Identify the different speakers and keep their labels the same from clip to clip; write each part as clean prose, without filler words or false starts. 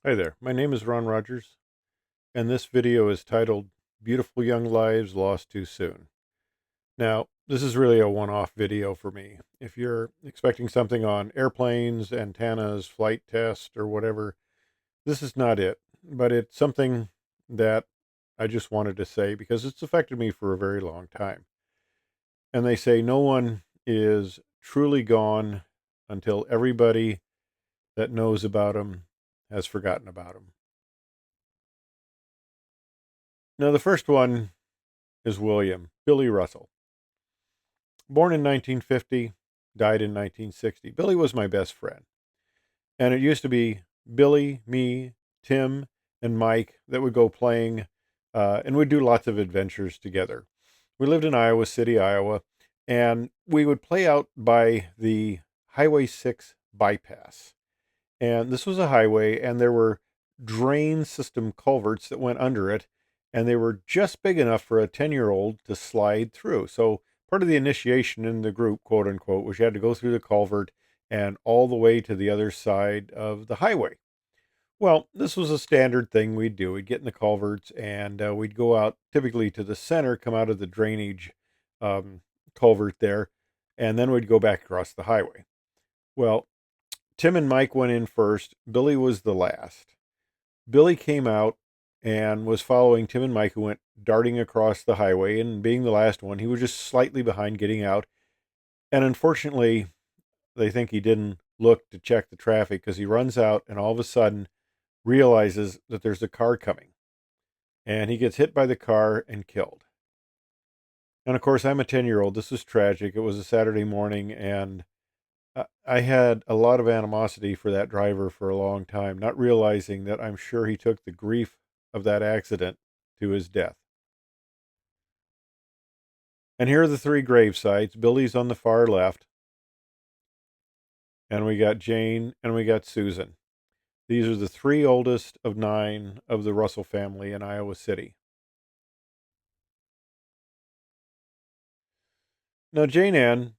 Speaker 1: Hi there, my name is Ron Rogers, and this video is titled Beautiful Young Lives Lost Too Soon. Now, this is really a one-off video for me. If you're expecting something on airplanes, antennas, flight test, or whatever, this is not it. But it's something that I just wanted to say because it's affected me for a very long time. And they say no one is truly gone until everybody that knows about him has forgotten about him. Now, the first one is William Billy Russell. Born in 1950, died in 1960. Billy was my best friend. And it used to be Billy, me, Tim, and Mike that would go playing, and we'd do lots of adventures together. We lived in Iowa City, Iowa, and we would play out by the Highway 6 bypass. And this was a highway, and there were drain system culverts that went under it, and they were just big enough for a 10-year-old to slide through. So part of the initiation in the group, quote unquote, was you had to go through the culvert and all the way to the other side of the highway. Well, this was a standard thing we'd do. We'd get in the culverts and we'd go out typically to the center, come out of the drainage um, culvert there, and then we'd go back across the highway. Well, Tim and Mike went in first. Billy was the last. Billy came out and was following Tim and Mike, who went darting across the highway. And being the last one, he was just slightly behind getting out. And unfortunately, they think he didn't look to check the traffic because he runs out and all of a sudden realizes that there's a car coming. And he gets hit by the car and killed. And of course, I'm a 10-year-old. This was tragic. It was a Saturday morning, and I had a lot of animosity for that driver for a long time, not realizing that I'm sure he took the grief of that accident to his death. And here are the three grave sites. Billy's on the far left, and we got Jane, and we got Susan. These are the three oldest of nine of the Russell family in Iowa City. Now, Jane Ann,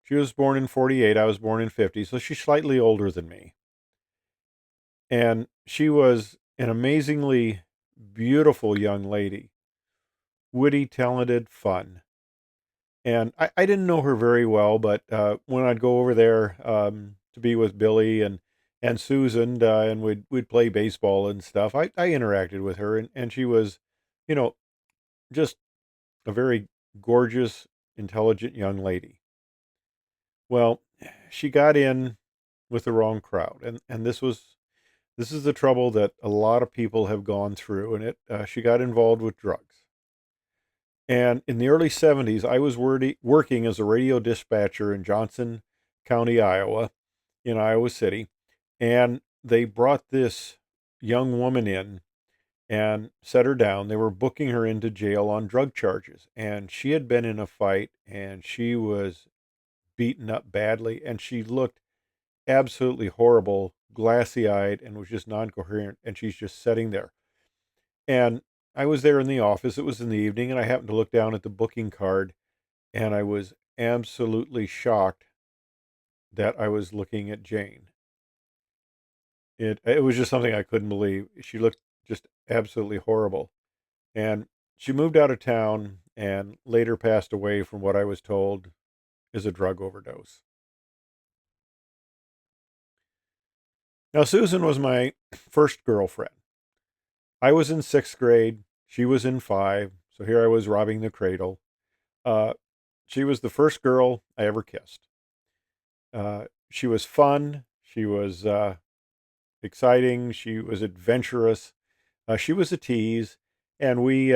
Speaker 1: she was born in 48. I was born in 50, so she's slightly older than me. And she was an amazingly beautiful young lady, witty, talented, fun. And I didn't know her very well, but when I'd go over there to be with Billy and Susan, and we'd play baseball and stuff, I interacted with her, and she was, you know, just a very gorgeous, intelligent young lady. Well, she got in with the wrong crowd, and this is the trouble that a lot of people have gone through, and she got involved with drugs. And in the early 70s, I was working as a radio dispatcher in Johnson County, Iowa, in Iowa City. And they brought this young woman in and set her down. They were booking her into jail on drug charges. And she had been in a fight and she was beaten up badly. And she looked absolutely horrible, glassy eyed, and was just non coherent. And she's just sitting there. And I was there in the office. It was in the evening, and I happened to look down at the booking card, and I was absolutely shocked that I was looking at Jane. It was just something I couldn't believe. She looked just absolutely horrible. And she moved out of town and later passed away from what I was told is a drug overdose. Now Susan was my first girlfriend. I was in 6th grade, she was in 5, so here I was robbing the cradle. Uh, she was the first girl I ever kissed. She was fun. She was exciting. She was adventurous. She was a tease, and we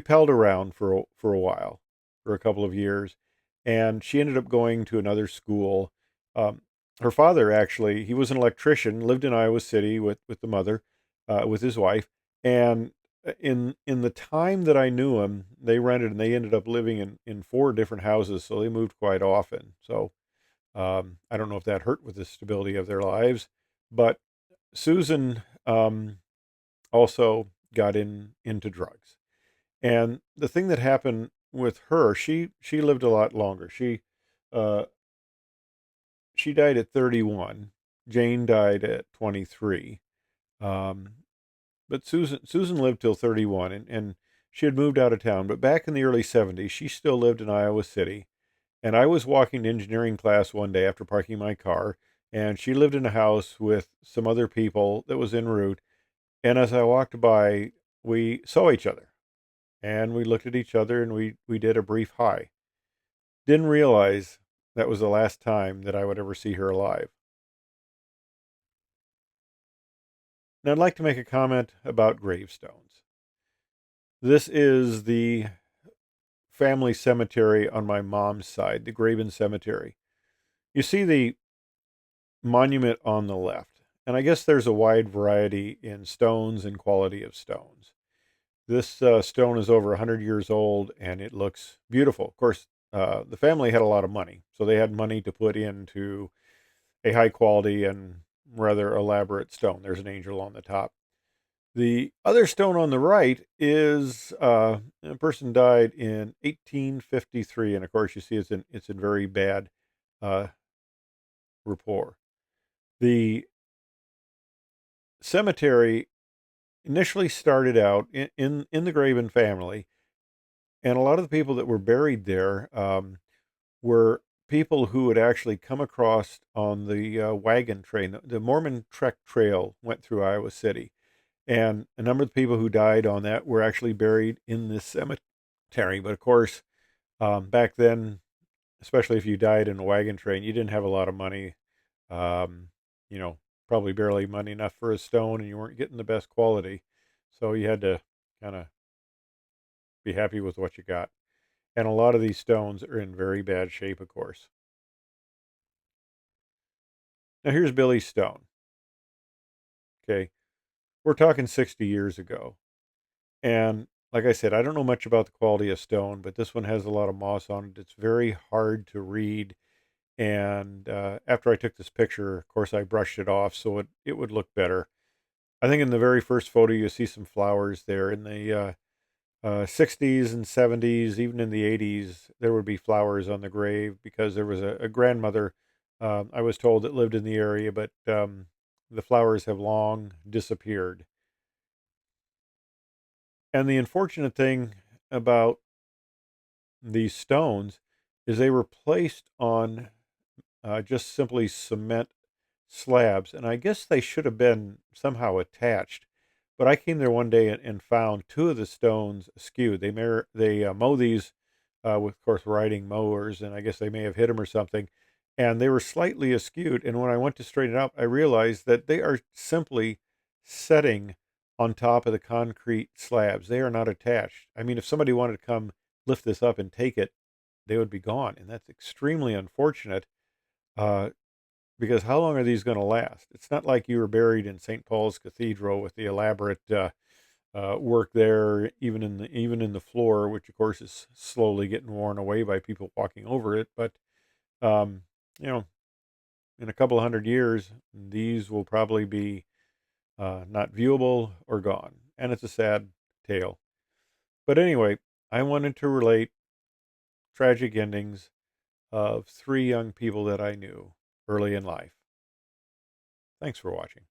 Speaker 1: pelled around for a while, for a couple of years, and she ended up going to another school. Um, Her father actually, he was an electrician, lived in Iowa City with the mother, with his wife, and in the time that I knew him, they rented and they ended up living in 4 different houses, so they moved quite often. So I don't know if that hurt with the stability of their lives, but Susan also got into drugs. And the thing that happened with her, she lived a lot longer. Uh, she died at 31. Jane died at 23. Um, but Susan lived till 31, and she had moved out of town. But back in the early 70s, she still lived in Iowa City. And I was walking to engineering class one day after parking my car, and she lived in a house with some other people that was en route. And as I walked by, we saw each other, and we looked at each other, and we did a brief hi. Didn't realize that was the last time that I would ever see her alive. Now, I'd like to make a comment about gravestones. This is the family cemetery on my mom's side, the Graben Cemetery. You see the monument on the left, and I guess there's a wide variety in stones and quality of stones. This stone is over 100 years old, and it looks beautiful. Of course, the family had a lot of money, so they had money to put into a high quality and rather elaborate stone. There's an angel on the top. The other stone on the right is a person died in 1853, and of course, you see it's in very bad uh, rapport. The cemetery initially started out in the Graben family, and a lot of the people that were buried there were people who had actually come across on the wagon train. The Mormon Trek Trail went through Iowa City, and a number of the people who died on that were actually buried in this cemetery. But of course, back then, especially if you died in a wagon train, you didn't have a lot of money. Um, you know, probably barely money enough for a stone, and you weren't getting the best quality. So you had to kind of be happy with what you got. And a lot of these stones are in very bad shape, of course. Now, here's Billy Stone. Okay. We're talking 60 years ago. And like I said, I don't know much about the quality of stone, but this one has a lot of moss on it. It's very hard to read. And after I took this picture, of course, I brushed it off so it would look better. I think in the very first photo, you see some flowers there. In the 60s and 70s, even in the 80s, there would be flowers on the grave because there was a grandmother, I was told, that lived in the area, but the flowers have long disappeared. And the unfortunate thing about these stones is they were placed on just simply cement slabs, and I guess they should have been somehow attached. But I came there one day and found two of the stones askew. They mow these with, of course, riding mowers, and I guess they may have hit them or something. And they were slightly askew. And when I went to straighten it up, I realized that they are simply setting on top of the concrete slabs. They are not attached. I mean, if somebody wanted to come lift this up and take it, they would be gone, and that's extremely unfortunate. Uh, because how long are these going to last? It's not like you were buried in St. Paul's Cathedral with the elaborate work there, even in the floor, which of course is slowly getting worn away by people walking over it. But um, you know, in a couple of hundred years, these will probably be not viewable or gone, and it's a sad tale. But anyway, I wanted to relate tragic endings of three young people that I knew early in life. Thanks for watching.